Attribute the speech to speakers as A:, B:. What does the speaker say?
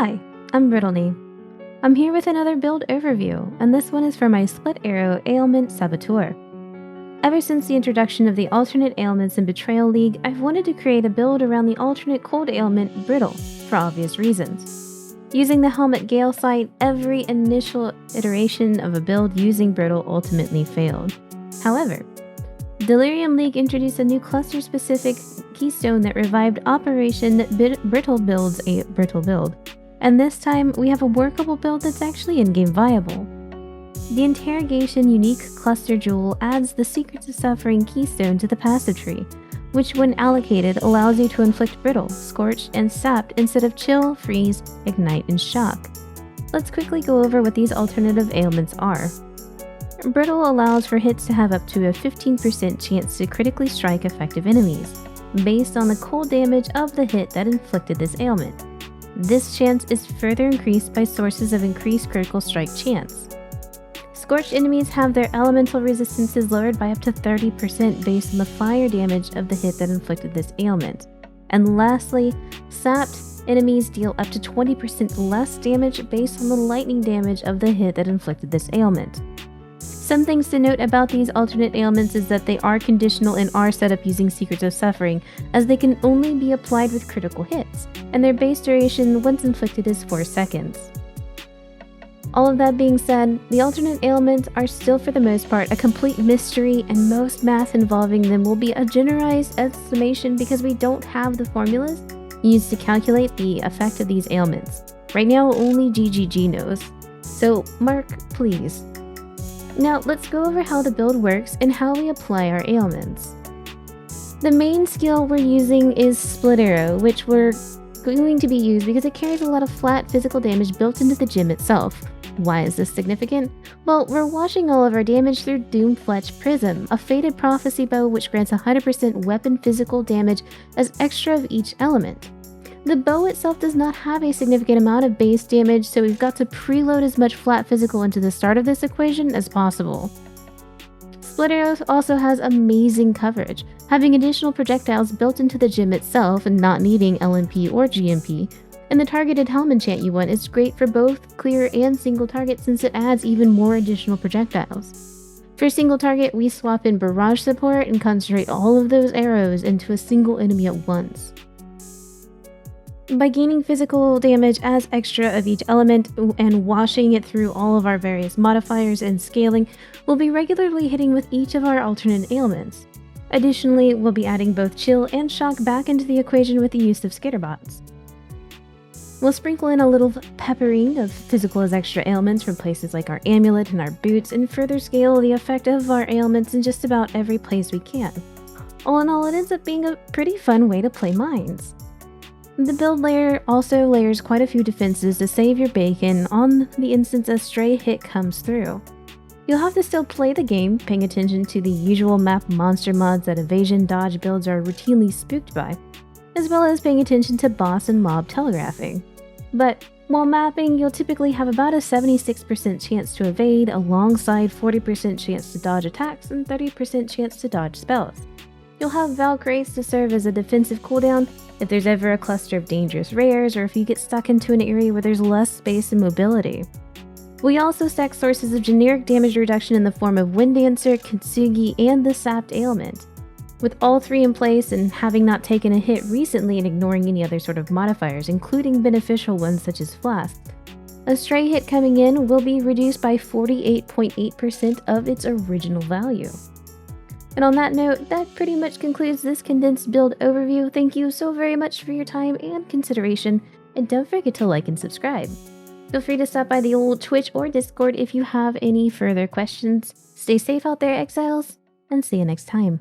A: Hi, I'm Brittleknee. I'm here with another build overview, and this one is for my split arrow ailment Saboteur. Ever since the introduction of the alternate ailments in Betrayal League, I've wanted to create a build around the alternate cold ailment Brittle, for obvious reasons. Using the Helmet Gale sight, every initial iteration of a build using Brittle ultimately failed. However, Delirium League introduced a new cluster-specific keystone that revived Operation Brittle builds a Brittle build, and this time we have a workable build that's actually in-game viable. The Interrogation unique cluster jewel adds the Secrets of Suffering keystone to the passive tree, which when allocated allows you to inflict Brittle, Scorch, and Sapped instead of Chill, Freeze, Ignite, and Shock. Let's quickly go over what these alternative ailments are. Brittle allows for hits to have up to a 15% chance to critically strike effective enemies, based on the cold damage of the hit that inflicted this ailment. This chance is further increased by sources of increased critical strike chance. Scorched enemies have their elemental resistances lowered by up to 30% based on the fire damage of the hit that inflicted this ailment. And lastly, Sapped enemies deal up to 20% less damage based on the lightning damage of the hit that inflicted this ailment. Some things to note about these alternate ailments is that they are conditional and are set up using Secrets of Suffering, as they can only be applied with critical hits, and their base duration once inflicted is 4 seconds. All of that being said, the alternate ailments are still for the most part a complete mystery, and most math involving them will be a generalized estimation because we don't have the formulas used to calculate the effect of these ailments. Right now only GGG knows. So Mark, please. Now let's go over how the build works and how we apply our ailments. The main skill we're using is Split Arrow, which we're going to be used because it carries a lot of flat physical damage built into the gem itself. Why is this significant? Well, we're washing all of our damage through Doomfletch Prism, a Fated Prophecy bow which grants 100% weapon physical damage as extra of each element. The bow itself does not have a significant amount of base damage, so we've got to preload as much flat physical into the start of this equation as possible. Split Arrow also has amazing coverage, having additional projectiles built into the gem itself and not needing LMP or GMP, and the targeted helm enchant you want is great for both clear and single target since it adds even more additional projectiles. For single target, we swap in barrage support and concentrate all of those arrows into a single enemy at once. By gaining physical damage as extra of each element and washing it through all of our various modifiers and scaling, we'll be regularly hitting with each of our alternate ailments. Additionally, we'll be adding both Chill and Shock back into the equation with the use of Skitterbots. We'll sprinkle in a little peppering of physical as extra ailments from places like our amulet and our boots and further scale the effect of our ailments in just about every place we can. All in all, it ends up being a pretty fun way to play mines. The build layer also layers quite a few defenses to save your bacon on the instance a stray hit comes through. You'll have to still play the game, paying attention to the usual map monster mods that evasion dodge builds are routinely spooked by, as well as paying attention to boss and mob telegraphing. But while mapping, you'll typically have about a 76% chance to evade alongside 40% chance to dodge attacks and 30% chance to dodge spells. You'll have Valkyries to serve as a defensive cooldown if there's ever a cluster of dangerous rares or if you get stuck into an area where there's less space and mobility. We also stack sources of generic damage reduction in the form of Wind Dancer, Kintsugi, and the Sapped Ailment. With all three in place and having not taken a hit recently and ignoring any other sort of modifiers, including beneficial ones such as Flask, a stray hit coming in will be reduced by 48.8% of its original value. And on that note, that pretty much concludes this condensed build overview. Thank you so very much for your time and consideration, and don't forget to like and subscribe. Feel free to stop by the old Twitch or Discord if you have any further questions. Stay safe out there, exiles, and see you next time.